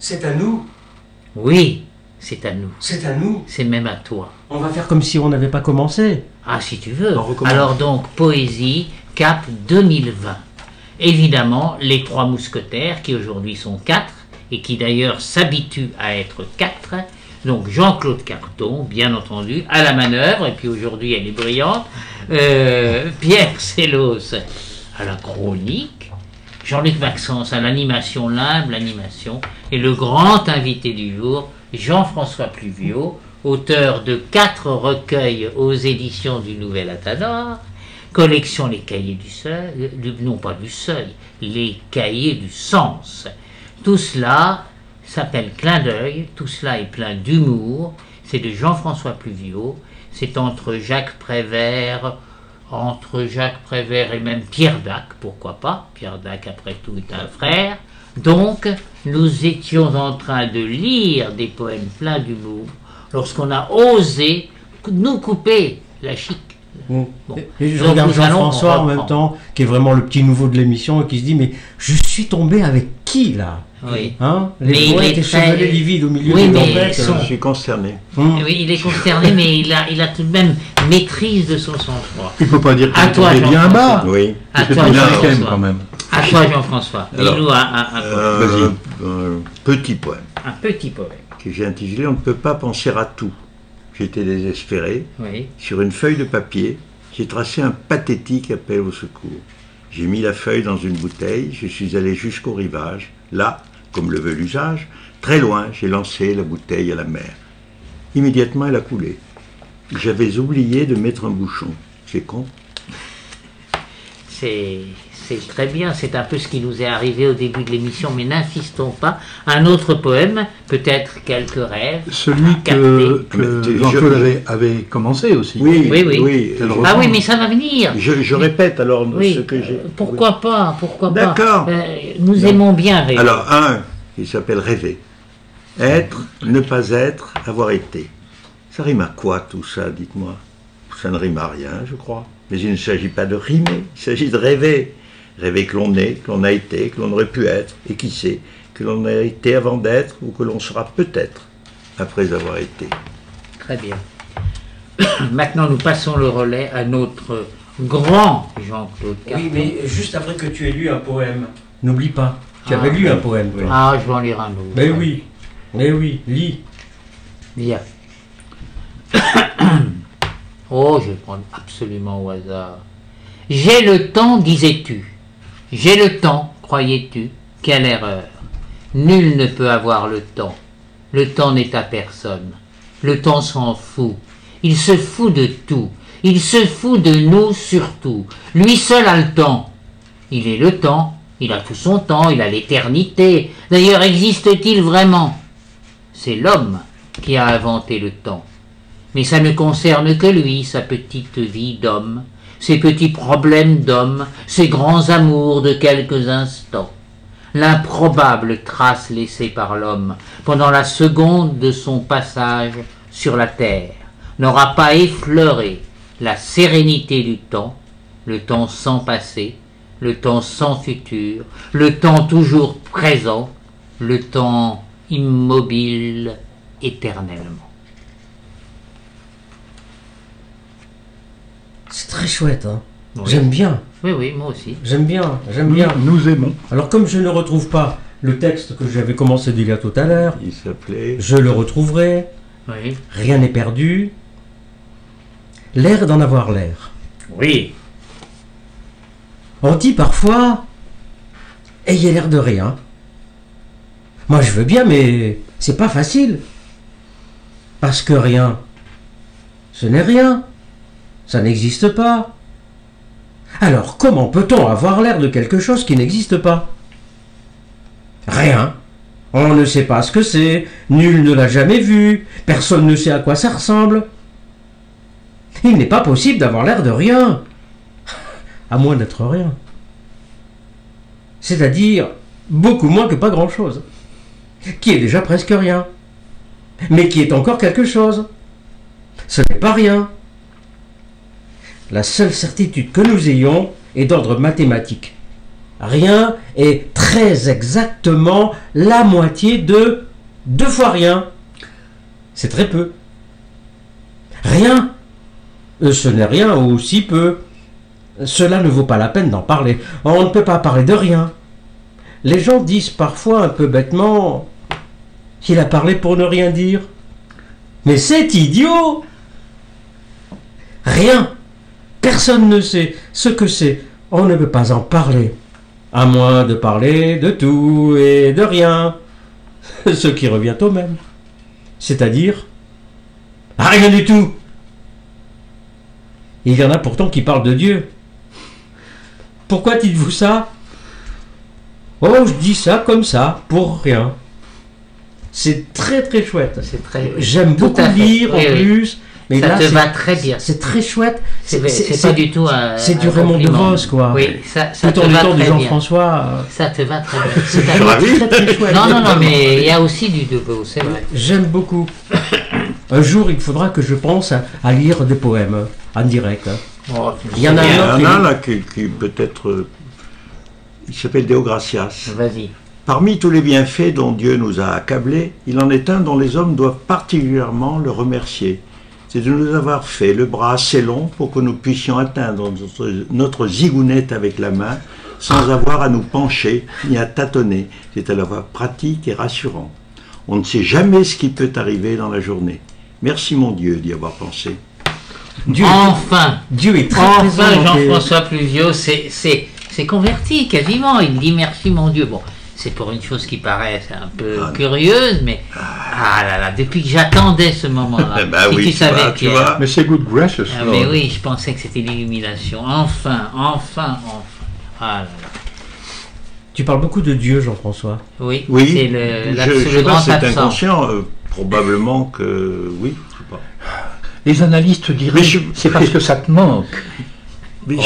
C'est à nous. Oui, c'est à nous. C'est à nous. C'est même à toi. On va faire comme si on n'avait pas commencé. Ah, si tu veux. On recommence. Alors donc, Poésie, Cap 2020. Évidemment, les trois mousquetaires, qui aujourd'hui sont 4, et qui d'ailleurs s'habituent à être 4. Donc Jean-Claude Carton, bien entendu, à la manœuvre, et puis aujourd'hui elle est brillante. Pierre Sellos à la chronique. Jean-Luc Maxence à l'animation, l'humble animation. Et le grand invité du jour, Jean-François Pluviot, auteur de 4 recueils aux éditions du Nouvel Athanor, collection Les Cahiers du Seuil, non pas du Seuil, Les Cahiers du Sens. Tout cela s'appelle Clin d'œil, tout cela est plein d'humour, c'est de Jean-François Pluviot, c'est entre Jacques Prévert et même Pierre Dac, pourquoi pas, Pierre Dac après tout est un frère. Donc nous étions en train de lire des poèmes pleins d'humour lorsqu'on a osé nous couper la chic. Bon. Et je Donc, regarde nous allons Jean-François en reprendre. même temps, qui est vraiment le petit nouveau de l'émission, et qui se dit, mais je suis tombé avec qui là? Oui. Hein, Mais les il poètes est et très- chevelets livides au milieu Oui, des mais gambettes. son- Je suis consterné. Oui, il est consterné, mais il a tout de même maîtrise de son sang-froid. Il ne faut pas dire À qu'il toi, est bien Jean-François. bas. Oui. À Parce que toi, tu l'as un Jean-François. thème quand même. À toi, Jean-François. Alors, Dis-nous un poème. Petit poème Un petit poème. que j'ai intitulé On ne peut pas penser à tout. J'étais désespéré. Oui. Sur une feuille de papier, j'ai tracé un pathétique appel au secours. J'ai mis la feuille dans une bouteille, je suis allé jusqu'au rivage. Là, comme le veut l'usage, très loin, j'ai lancé la bouteille à la mer. Immédiatement, elle a coulé. J'avais oublié de mettre un bouchon. C'est con. C'est très bien, c'est un peu ce qui nous est arrivé au début de l'émission, mais n'insistons pas. Un autre poème, peut-être quelques rêves. Celui que Mais Jean-Claude avait commencé aussi. Oui, oui. C'est le Ah refrain. oui, mais ça va venir. Je répète alors Oui. ce que j'ai. Pourquoi pas, pourquoi pas. D'accord. Nous aimons bien rêver. Alors, un, il s'appelle Rêver. Être, ne pas être, avoir été. Ça rime à quoi tout ça, dites-moi? Ça ne rime à rien, je crois. Mais il ne s'agit pas de rimer, il s'agit de rêver. Rêver que l'on est, que l'on a été, que l'on aurait pu être, et qui sait, que l'on a été avant d'être, ou que l'on sera peut-être après avoir été. Très bien. Maintenant, nous passons le relais à notre grand Jean-Claude Carton. Oui, mais juste après que tu aies lu un poème, n'oublie pas, tu avais Ah. lu un poème, toi. Ah, je vais en lire un autre. Mais oui, lis. Bien. Oh, je vais prendre absolument au hasard. J'ai le temps, disais-tu. J'ai le temps, croyais-tu. Quelle erreur. Nul ne peut avoir le temps. Le temps n'est à personne. Le temps s'en fout. Il se fout de tout. Il se fout de nous surtout. Lui seul a le temps. Il est le temps. Il a tout son temps. Il a l'éternité. D'ailleurs, existe-t-il vraiment? C'est l'homme qui a inventé le temps. Mais ça ne concerne que lui, sa petite vie d'homme, ses petits problèmes d'homme, ses grands amours de quelques instants. L'improbable trace laissée par l'homme pendant la seconde de son passage sur la terre n'aura pas effleuré la sérénité du temps, le temps sans passé, le temps sans futur, le temps toujours présent, le temps immobile éternellement. C'est très chouette, hein. Oui. J'aime bien, Oui, moi aussi. j'aime bien. Nous aimons. Alors comme je ne retrouve pas le texte que j'avais commencé de lire tout à l'heure, Il s'appelait je le retrouverai, Oui. rien n'est perdu. L'air d'en avoir l'air. Oui. On dit parfois, ayez l'air de rien. Moi je veux bien, mais c'est pas facile. Parce que rien, ce n'est rien. Ça n'existe pas. Alors comment peut-on avoir l'air de quelque chose qui n'existe pas? Rien. On ne sait pas ce que c'est, nul ne l'a jamais vu, personne ne sait à quoi ça ressemble. Il n'est pas possible d'avoir l'air de rien. À moins d'être rien. C'est-à-dire beaucoup moins que pas grand-chose. Qui est déjà presque rien. Mais qui est encore quelque chose. Ce n'est pas rien. La seule certitude que nous ayons est d'ordre mathématique. Rien est très exactement la moitié de 2 fois rien. C'est très peu. Rien, ce n'est rien ou si peu. Cela ne vaut pas la peine d'en parler. On ne peut pas parler de rien. Les gens disent parfois un peu bêtement qu'il a parlé pour ne rien dire. Mais c'est idiot! Rien. Personne ne sait ce que c'est. On ne peut pas en parler. À moins de parler de tout et de rien. Ce qui revient au même. C'est-à-dire rien du tout. Il y en a pourtant qui parlent de Dieu. Pourquoi dites-vous ça? Oh, je dis ça comme ça, pour rien. C'est très très chouette. J'aime beaucoup lire en plus. Mais ça là, te va très bien. C'est très chouette. C'est pas du tout un. C'est du Raymond DeVos, quoi. Oui, ça tout te en va étant du très bien. Jean-François. Ça te va très bien. C'est très très chouette. Non, mais il y a aussi du DeVos, c'est vrai. J'aime beaucoup. Un jour, il faudra que je pense à lire des poèmes en direct. Oh, Il y en a Il y un en autre a là qui peut-être... il s'appelle Deo Gracias. Vas-y. Parmi tous les bienfaits dont Dieu nous a accablés, il en est un dont les hommes doivent particulièrement le remercier. C'est de nous avoir fait le bras assez long pour que nous puissions atteindre notre zigounette avec la main sans avoir à nous pencher ni à tâtonner. C'est à la fois pratique et rassurant. On ne sait jamais ce qui peut arriver dans la journée. Merci mon Dieu d'y avoir pensé. Dieu est très Enfin, présent dans tes- Jean-François Pluvieux c'est converti quasiment. Il dit merci mon Dieu. Bon, c'est pour une chose qui paraît un peu curieuse, mais ah là là, depuis que j'attendais ce moment-là. Bah si oui, tu savais, vois, tu Pierre. vois. Mais c'est good gracious, Ah, Lord. mais oui, je pensais que c'était l'illumination. Enfin. Ah là là. Tu parles beaucoup de Dieu, Jean-François. Oui, Oui, c'est je le sais pas, grand c'est absent. inconscient, probablement que oui, je sais pas. Les analystes diraient, Mais je- c'est parce que ça te manque. Mais Oh,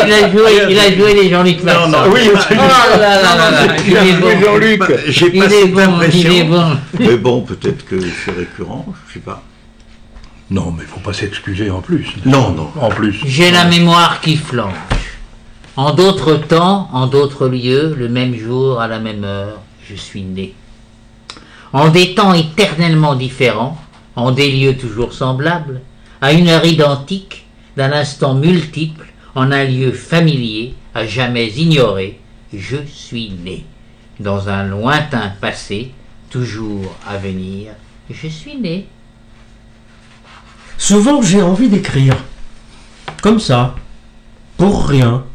j'ai- il a joué les Jean-Luc Maxon. non, oui, Oh là là là là, il est bon. Jean-Luc. j'ai Il pas est cette bon, il est impression. bon. Mais bon, peut-être que c'est récurrent, je sais pas. Non, mais il faut pas s'excuser en plus. Non, non. En plus. J'ai la mémoire qui flanche. En d'autres temps, en d'autres lieux, le même jour, à la même heure, je suis né. En des temps éternellement différents, en des lieux toujours semblables, à une heure identique, d'un instant multiple, en un lieu familier, à jamais ignoré, je suis né. Dans un lointain passé, toujours à venir, je suis né. Souvent, j'ai envie d'écrire. Comme ça. Pour rien.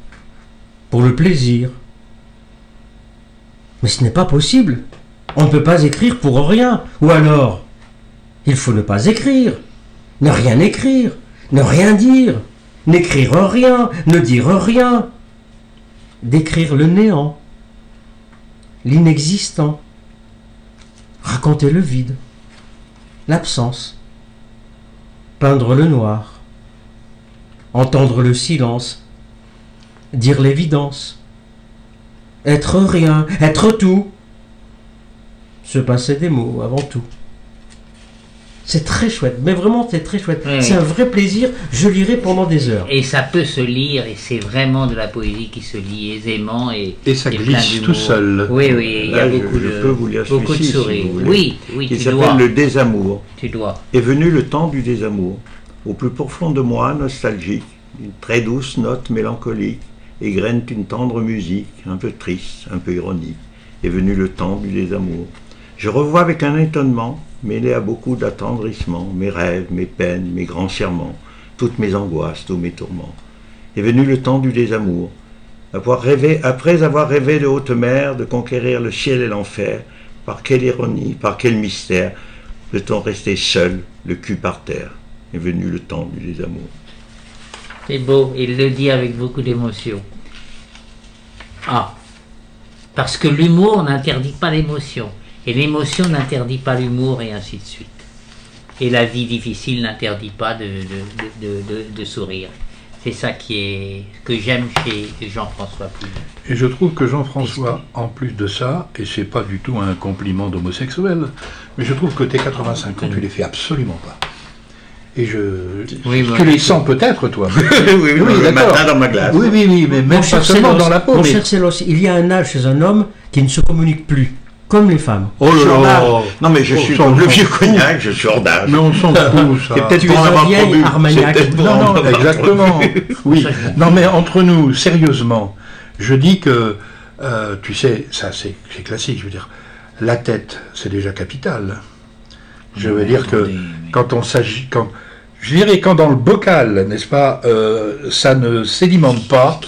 Pour le plaisir. Mais ce n'est pas possible. On ne peut pas écrire pour rien. Ou alors, il faut ne pas écrire. Ne rien écrire. Ne rien dire. N'écrire rien. Ne dire rien. D'écrire le néant. L'inexistant. Raconter le vide. L'absence. Peindre le noir. Entendre le silence. Dire l'évidence. Être rien, être tout. Se passer des mots avant tout. C'est très chouette, mais vraiment c'est très chouette. Oui, C'est oui. un vrai plaisir, je lirai pendant des heures. Et ça peut se lire, et c'est vraiment de la poésie qui se lit aisément. Et ça plein glisse d'humour. tout seul. Oui, oui, il y a Là, beaucoup je peux vous lire beaucoup de celui-ci, si sourires. vous voulez. Oui, oui, Il tu s'appelle dois. Le désamour. Tu dois. Est venu le temps du désamour. Au plus profond de moi, nostalgique, une très douce note mélancolique égrène une tendre musique, un peu triste, un peu ironique. Est venu le temps du désamour. Je revois avec un étonnement, mêlé à beaucoup d'attendrissement, mes rêves, mes peines, mes grands serments, toutes mes angoisses, tous mes tourments. Est venu le temps du désamour. Après avoir rêvé de haute mer, de conquérir le ciel et l'enfer, par quelle ironie, par quel mystère, peut-on rester seul, le cul par terre? Est venu le temps du désamour. C'est beau, il le dit avec beaucoup d'émotion. Ah, parce que l'humour n'interdit pas l'émotion, et l'émotion n'interdit pas l'humour, et ainsi de suite. Et la vie difficile n'interdit pas de sourire. C'est ça que j'aime chez Jean-François Pluvieux. Et je trouve que Jean-François, en plus de ça, et c'est pas du tout un compliment d'homosexuel, mais je trouve que tes 85 ans, tu les fais absolument pas. Et Oui, tu les sens peut-être, toi. oui, le d'accord. matin dans ma glace. Oui, mais même Mon pas cher seulement Célos, dans la peau. mon mais- cher Célos, il y a un âge chez un homme qui ne se communique plus, comme les femmes. Oh là Hors d'âge. là. Non, mais je suis s'en comme le fout. vieux cognac, je suis hors d'âge. Mais on s'en fout, ça. C'est peut-être Tu pour es en un avoir vieil trop bu. Armagnac. C'est peut-être pour Non, en non, avoir trop exactement. bu. Oui. Non, mais entre nous, sérieusement, je dis que, tu sais, ça c'est classique, je veux dire, la tête, c'est déjà capital. Je veux dire que attendez, quand on s'agit, je dirais quand dans le bocal, n'est-ce pas, ça ne sédimente pas,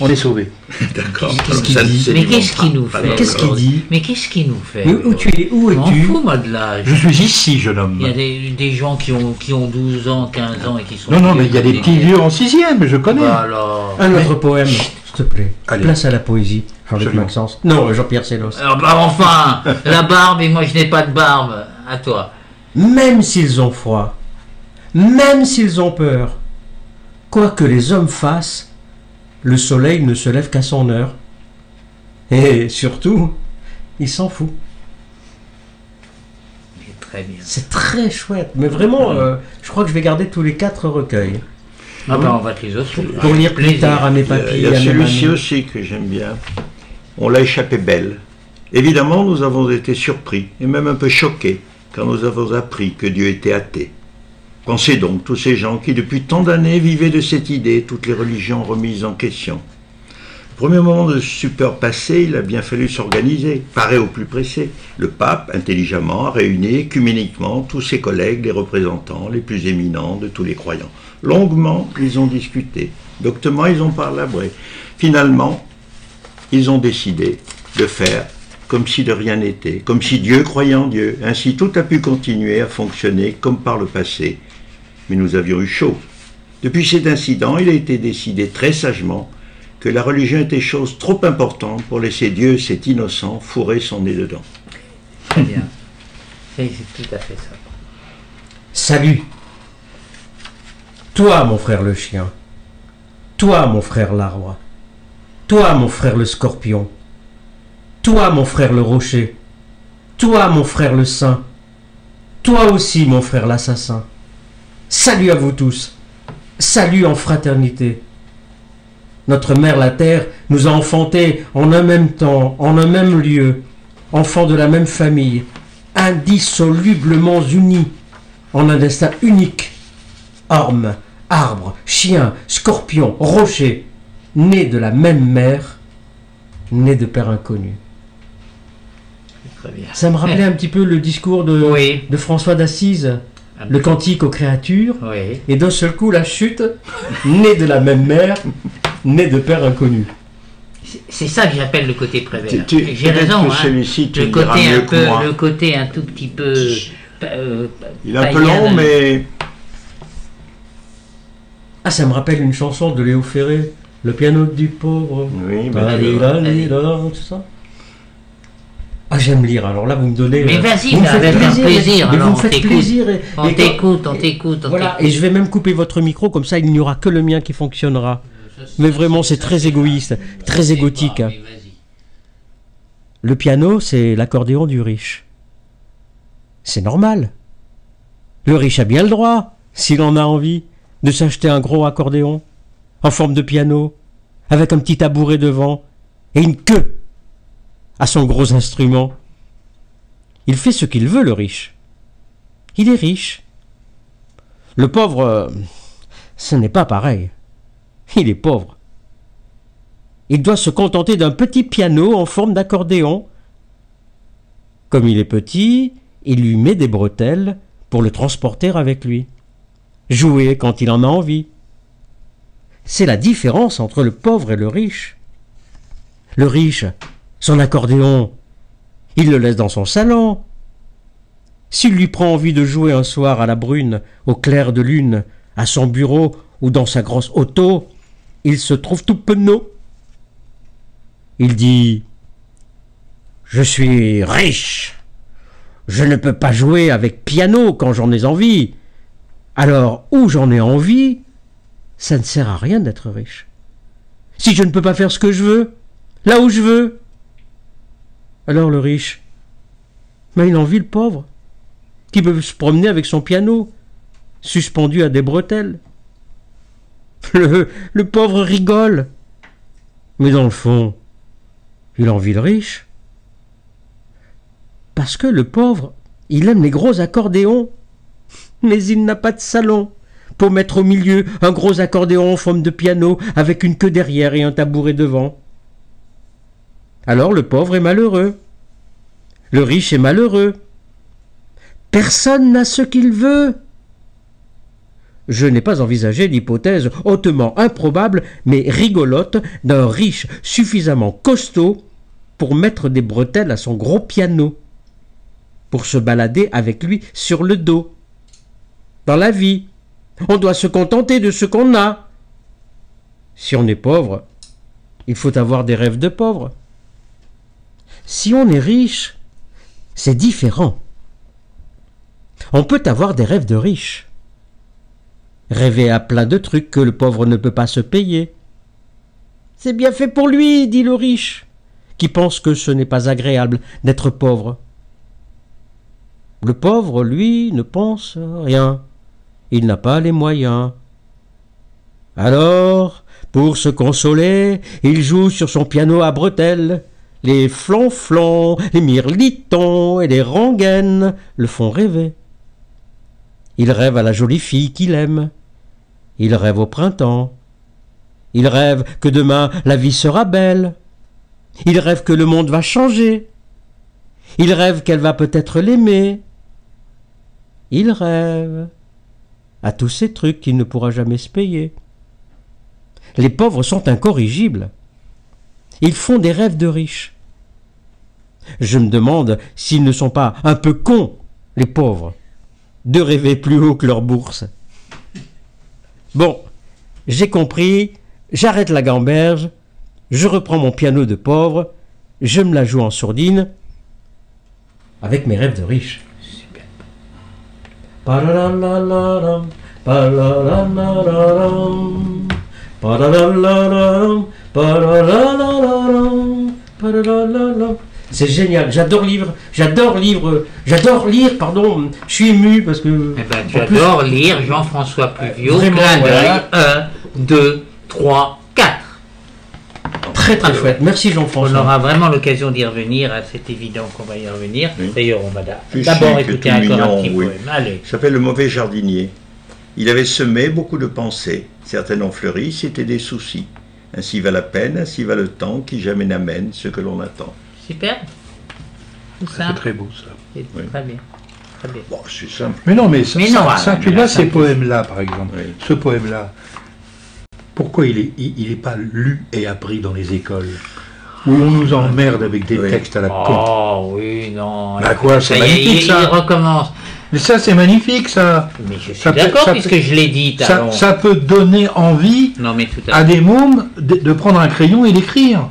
on est sauvé. D'accord. Qu'est-ce qu'il Ça ne dit sédimente Mais qu'est-ce qu'il pas. nous Pas fait dans Qu'est-ce le qu'il corps. dit? Mais qu'est-ce qu'il nous fait? Mais où tu es? Où Je m'en es-tu? fous, moi, de l'âge. Je suis ici, jeune homme. Il y a des gens qui ont 12 ans, 15 ans et qui sont... Non, mais il y a des petits vieux en 6e, je connais. Alors... Un autre poème, s'il te plaît. Allez. Place à la poésie. Avec Absolument. Maxence. Non, Jean-Pierre Célos. Alors, bah, enfin, la barbe, et moi je n'ai pas de barbe. À toi. Même s'ils ont froid, même s'ils ont peur, quoi que les hommes fassent, le soleil ne se lève qu'à son heure. Et surtout, il s'en fout. Très bien. C'est très chouette. Mais vraiment, je crois que je vais garder tous les 4 recueils. Ah ben, on va te les offrir. Pour lire plus Plaisir. tard à mes Il y a papilles, à mes celui-ci mamies. aussi que j'aime bien. On l'a échappé belle. Évidemment, nous avons été surpris et même un peu choqués quand nous avons appris que Dieu était athée. Pensez donc tous ces gens qui depuis tant d'années vivaient de cette idée, toutes les religions remises en question. Le premier moment de stupeur passé, il a bien fallu s'organiser, parer au plus pressé. Le pape, intelligemment, a réuni écuméniquement tous ses collègues, les représentants les plus éminents de tous les croyants. Longuement, ils ont discuté. Doctement, ils ont parlabré. Finalement, ils ont décidé de faire comme si de rien n'était, comme si Dieu croyait en Dieu. Ainsi, tout a pu continuer à fonctionner comme par le passé. Mais nous avions eu chaud. Depuis cet incident, il a été décidé très sagement que la religion était chose trop importante pour laisser Dieu, cet innocent, fourrer son nez dedans. Très bien. C'est tout à fait ça. Salut. Toi, mon frère le chien. Toi, mon frère l'arbre. Toi, mon frère le scorpion. Toi, mon frère le rocher. Toi, mon frère le saint. Toi aussi, mon frère l'assassin. Salut à vous tous. Salut en fraternité. Notre mère la terre nous a enfantés en un même temps, en un même lieu, enfants de la même famille, indissolublement unis, en un destin unique. Ormes, arbres, chiens, scorpions, rochers, nés de la même mère, nés de père inconnu. Très bien. Ça me rappelait un petit peu le discours Oui. de François d'Assise, le cantique aux créatures, Oui. et d'un seul coup la chute, nés de la même mère, nés de père inconnu. C'est ça que j'appelle le côté Prévert. J'ai Peut-être raison. que Hein. celui-ci, tu Le le diras côté, mieux un que peu, moi. le côté un tout petit peu... Il est un peu païen, long, mais Ah, ça me rappelle une chanson de Léo Ferré, le piano du pauvre. oui, mais tu verras. Tout ça. Ah, j'aime lire. Alors là, vous me donnez. Mais vas-y, vous me ça faites va faire plaisir, mais alors, vous me on faites t'écoute. plaisir. On t'écoute, on t'écoute. Voilà, et je vais même couper votre micro, comme ça il n'y aura que le mien qui fonctionnera. Mais vraiment, c'est très égoïste, très égotique. Hein. Le piano, c'est l'accordéon du riche. C'est normal. Le riche a bien le droit, s'il en a envie, de s'acheter un gros accordéon, en forme de piano, avec un petit tabouret devant, et une queue à son gros instrument. Il fait ce qu'il veut, le riche. Il est riche. Le pauvre, ce n'est pas pareil. Il est pauvre. Il doit se contenter d'un petit piano en forme d'accordéon. Comme il est petit, il lui met des bretelles pour le transporter avec lui. Jouer quand il en a envie. C'est la différence entre le pauvre et le riche. Le riche, son accordéon, il le laisse dans son salon. S'il lui prend envie de jouer un soir à la brune, au clair de lune, à son bureau ou dans sa grosse auto, il se trouve tout penaud. Il dit « Je suis riche. Je ne peux pas jouer avec piano quand j'en ai envie. Alors, où j'en ai envie, ça ne sert à rien d'être riche. Si je ne peux pas faire ce que je veux, là où je veux. Alors le riche, mais il envie le pauvre, qui peut se promener avec son piano, suspendu à des bretelles. Le pauvre rigole. Mais dans le fond, il envie le riche. Parce que le pauvre, il aime les gros accordéons. Mais il n'a pas de salon pour mettre au milieu un gros accordéon en forme de piano avec une queue derrière et un tabouret devant. Alors le pauvre est malheureux. Le riche est malheureux. Personne n'a ce qu'il veut. Je n'ai pas envisagé l'hypothèse hautement improbable mais rigolote d'un riche suffisamment costaud pour mettre des bretelles à son gros piano, pour se balader avec lui sur le dos. Dans la vie, on doit se contenter de ce qu'on a. Si on est pauvre, il faut avoir des rêves de pauvre. Si on est riche, c'est différent. On peut avoir des rêves de riche. Rêver à plein de trucs que le pauvre ne peut pas se payer. C'est bien fait pour lui, dit le riche, qui pense que ce n'est pas agréable d'être pauvre. Le pauvre, lui, ne pense rien. Il n'a pas les moyens. Alors, pour se consoler, il joue sur son piano à bretelles. Les flonflons, les mirlitons et les rengaines le font rêver. Il rêve à la jolie fille qu'il aime. Il rêve au printemps. Il rêve que demain la vie sera belle. Il rêve que le monde va changer. Il rêve qu'elle va peut-être l'aimer. Il rêve à tous ces trucs qu'il ne pourra jamais se payer. Les pauvres sont incorrigibles. Ils font des rêves de riches. Je me demande s'ils ne sont pas un peu cons, les pauvres, de rêver plus haut que leur bourse. Bon, j'ai compris, j'arrête la gamberge, je reprends mon piano de pauvre, je me la joue en sourdine, avec mes rêves de riche. Super. Paralalalam, paralalalam, paralalalam, paralalalam, paralalalam. C'est génial, j'adore lire, pardon, je suis ému parce que... Eh ben, j'adore lire Jean-François Pluviot, vraiment, clin d'œil, voilà. 1, 2, 3, 4. Très très chouette, merci On Jean-François. aura vraiment l'occasion d'y revenir, hein, c'est évident qu'on va y revenir. Oui. D'ailleurs, on va Puis d'abord c'est que écouter tout encore mignon, un petit oui. poème. Allez. Ça s'appelle Le mauvais jardinier. Il avait semé beaucoup de pensées. Certaines ont fleuri, c'était des soucis. Ainsi va la peine, ainsi va le temps qui jamais n'amène ce que l'on attend. Super. Tout C'est simple. très beau ça. C'est Oui. Très bien. Très bien. Bon, c'est simple. Mais non, mais ça, Mais non, tu mais vois là, ces ça- poèmes-là, par exemple, Oui. ce poème-là, pourquoi il est pas lu et appris dans les écoles où on nous emmerde avec des Oui. textes à la con. Oh oui, non. Bah quoi, c'est Ça y est, magnifique, il ça. recommence. Mais ça, c'est magnifique, ça. Mais je suis Ça peut- d'accord ça puisque peut- je l'ai dit, Ça, Talon. ça peut donner envie Non, mais tout à à fait. des mômes de prendre un crayon et d'écrire.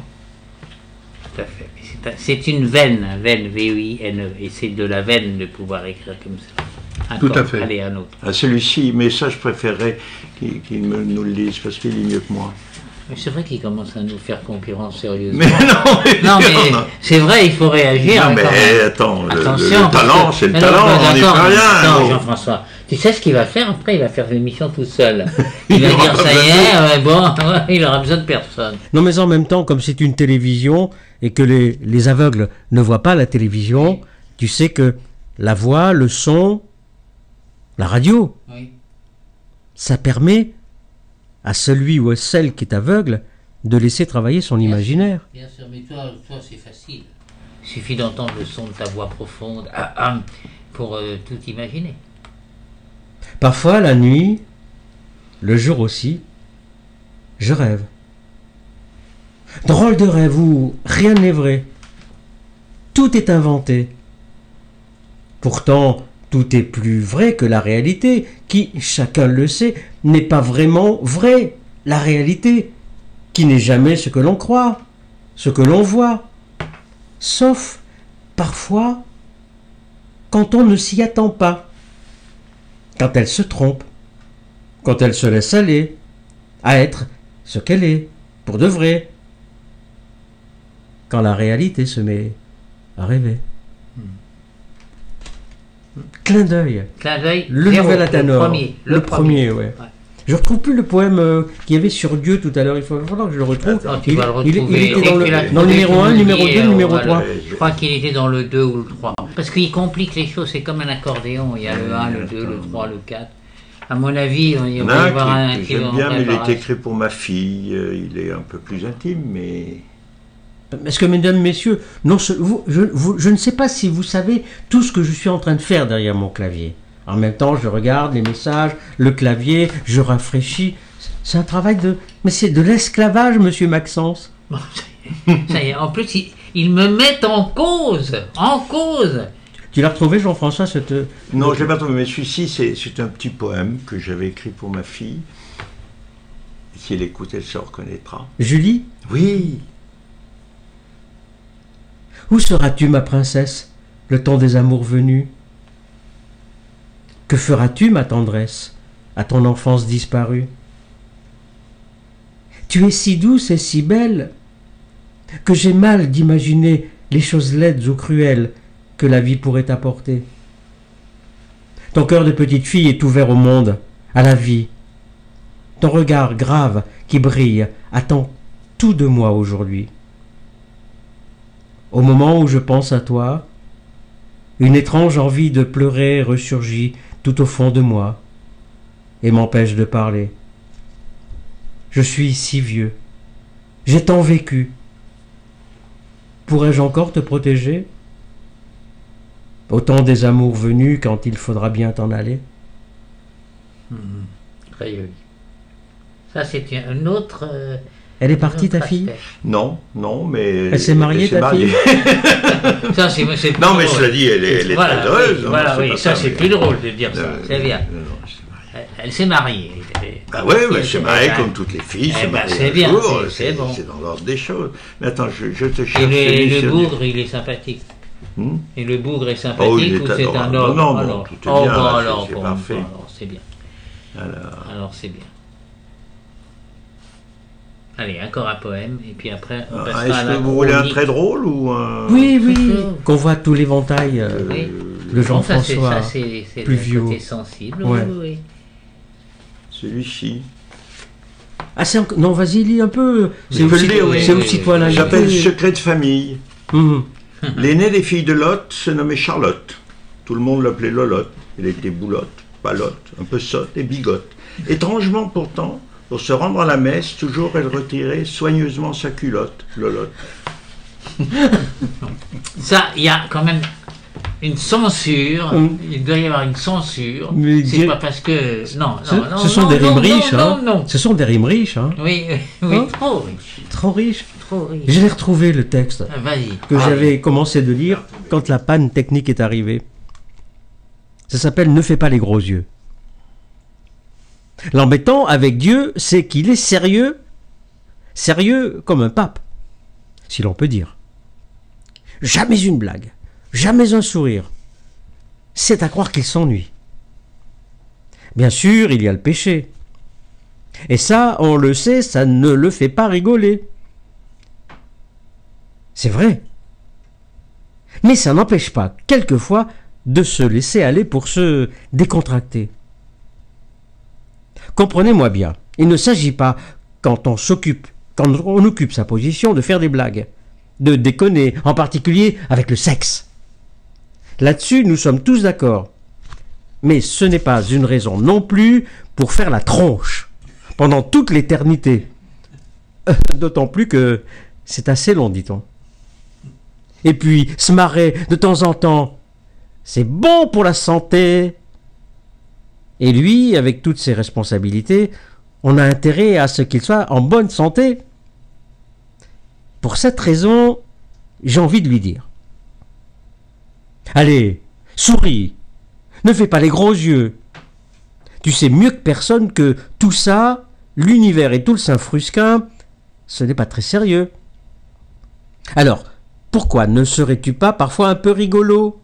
Tout à fait. Mais c'est une veine, V-E-I-N-E. Et c'est de la veine de pouvoir écrire comme ça. Tout Encore. à fait. Allez, un autre. À celui-ci, mais ça, je préférerais qu'il nous le dise parce qu'il lit mieux que moi. Mais c'est vrai qu'il commence à nous faire concurrence sérieusement. Mais non, Non, mais c'est vrai, il faut réagir. Non, hein, mais quand même. attends, le Attention, parce talent, que- c'est le Mais non, talent, mais on n'y d'accord, fait rien. attends, gros. Jean-François, tu sais ce qu'il va faire après? Il va faire l'émission tout seul. Il Il va aura dire pas ça y besoin est, ouais, bon, ouais, il aura besoin de personne. Non mais en même temps, comme c'est une télévision et que les aveugles ne voient pas la télévision, tu sais que la voix, le son, la radio, Oui. ça permet à celui ou à celle qui est aveugle de laisser travailler son imaginaire. Bien sûr, mais toi c'est facile. Il suffit d'entendre le son de ta voix profonde pour tout imaginer. Parfois, la nuit, le jour aussi, je rêve. Drôle de rêve où rien n'est vrai. Tout est inventé. Pourtant, tout est plus vrai que la réalité, qui, chacun le sait, n'est pas vraiment vrai. La réalité, qui n'est jamais ce que l'on croit, ce que l'on voit. Sauf, parfois, quand on ne s'y attend pas. Quand elle se trompe, quand elle se laisse aller, à être ce qu'elle est, pour de vrai, quand la réalité se met à rêver. Clin d'œil. Clin d'œil, Le zéro, nouvel Athanor. le premier. Ouais. Ouais. Je retrouve plus le poème qu'il y avait sur Dieu tout à l'heure. Il va falloir que je le retrouve. Attends, tu vas le retrouver. Il était dans Et le numéro 1, numéro 2, numéro 3. Je crois qu'il était dans le 2 ou le 3. Parce qu'il complique les choses, c'est comme un accordéon. Il y a le 1, le 2, le 3, le 4. À mon avis, il Il y en va a y avoir un un que qui j'aime va en bien, mais il est préparation. écrit pour ma fille. Il est un peu plus intime, mais... Parce que, mesdames, messieurs, non, je ne sais pas si vous savez tout ce que je suis en train de faire derrière mon clavier. En même temps, je regarde les messages, le clavier, je rafraîchis. C'est un travail de... Mais c'est de l'esclavage, monsieur Maxence. Bon, ça y est. En plus, ils me mettent en cause. En cause. Tu l'as retrouvé, Jean-François, cette... Non, je l'ai pas trouvé, mais celui-ci, c'est un petit poème que j'avais écrit pour ma fille. Si elle écoute, elle se reconnaîtra. Julie, Oui, où seras-tu, ma princesse, le temps des amours venus? Que feras-tu, ma tendresse, à ton enfance disparue? Tu es si douce et si belle que j'ai mal d'imaginer les choses laides ou cruelles que la vie pourrait t'apporter. Ton cœur de petite fille est ouvert au monde, à la vie. Ton regard grave qui brille attend tout de moi aujourd'hui. Au moment où je pense à toi, une étrange envie de pleurer ressurgit tout au fond de moi et m'empêche de parler. Je suis si vieux, j'ai tant vécu. Pourrais-je encore te protéger? Au temps des amours venus, quand il faudra bien t'en aller. Très joli. Ça, c'est un autre. Elle est partie, un autre ta fille? aspect. non, mais... Elle s'est mariée, ta fille? Ça, c'est plus Non, mais drôle. cela dit, elle est Voilà, très heureuse. oui, hein, voilà, c'est oui, pas ça, c'est mais- plus drôle de dire ça. C'est bien. Non, c'est vrai. Elle s'est mariée. Ah ouais, Elle c'est s'est mariée mariée. comme toutes les filles. Eh se ben, marient c'est un bien, jour, c'est bon. C'est dans l'ordre des choses. Mais attends, je te Et cherche celui le sur- bougre, il est sympathique. Hmm Et le bougre est Oh, sympathique il est ou c'est un adorable. homme? Non, bon, alors, tout est bien, bon, là, alors, c'est bon, parfait. bon, alors, c'est bien. Alors, C'est bien. Allez, encore un poème, et puis après, on passera à est-ce la que vous voulez un chronique. très drôle ou un... Oui, oui, Plutôt. qu'on voit tout l'éventail Oui. de Bon, ça, c'est Jean-François. c'est plus le vieux. côté sensible. Ouais. Oui, oui. Celui-ci. Ah, non, vas-y, lis un peu. C'est peux aussi, le lire, oui. c'est aussi toi l'invité. J'appelle Secret de famille. Mhm. L'aînée des filles de Lot se nommait Charlotte. Tout le monde l'appelait Lolotte. Elle était boulotte, palotte, un peu sotte et bigote. Étrangement pourtant, pour se rendre à la messe, toujours elle retirait soigneusement sa culotte, Lolotte. Ça, il y a quand même une censure. Hum. Il doit y avoir une censure. Mais C'est Dieu- pas parce que. Non, Ce, non, non. ce sont non, des non, rimes riches, non, hein. non, non. Ce sont des rimes riches, hein. Oui, oui, Hein trop riche. Trop riches. Trop riche. Je l'ai retrouvé, le texte Ah, vas-y. que j'avais commencé de lire quand la panne technique est arrivée. Ça s'appelle « Ne fais pas les gros yeux ». L'embêtant avec Dieu, c'est qu'il est sérieux, sérieux comme un pape, si l'on peut dire. Jamais une blague, jamais un sourire. C'est à croire qu'il s'ennuie. Bien sûr, il y a le péché. Et ça, on le sait, ça ne le fait pas rigoler. C'est vrai. Mais ça n'empêche pas, quelquefois, de se laisser aller pour se décontracter. Comprenez-moi bien, il ne s'agit pas, quand on occupe sa position, de faire des blagues, de déconner, en particulier avec le sexe. Là-dessus, nous sommes tous d'accord. Mais ce n'est pas une raison non plus pour faire la tronche pendant toute l'éternité. D'autant plus que c'est assez long, dit-on. Et puis, se marrer de temps en temps, c'est bon pour la santé. Et lui, avec toutes ses responsabilités, on a intérêt à ce qu'il soit en bonne santé. Pour cette raison, j'ai envie de lui dire. Allez, souris, ne fais pas les gros yeux. Tu sais mieux que personne que tout ça, l'univers et tout le Saint-Frusquin, ce n'est pas très sérieux. Alors, pourquoi ne serais-tu pas parfois un peu rigolo,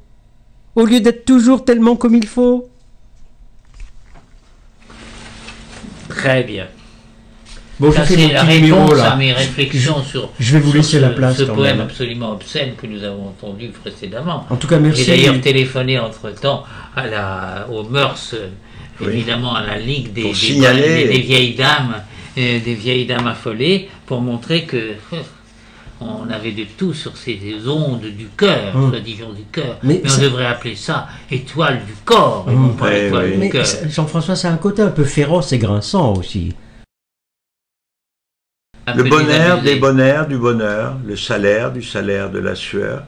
au lieu d'être toujours tellement comme il faut? Très bien. Bon, je Ça, fais c'est mon la petit numéro réponse là. à mes réflexions sur, Je vais vous sur laisser la place ce quand poème même. absolument obscène que nous avons entendu précédemment. En tout cas, merci. J'ai d'ailleurs téléphoné entre-temps aux mœurs, Oui. évidemment à la Ligue Pour signaler. des vieilles dames affolées, pour montrer que on avait de tout sur ces ondes du cœur, soi-disant du cœur. Mais Mais ça- on devrait appeler ça étoile du corps, et non pas Ouais, étoile ouais. du Mais cœur. Jean-François, c'est un côté un peu féroce et grinçant aussi. Un Le peu bonheur désabusé. des bonheurs du bonheur, le salaire du salaire de la sueur.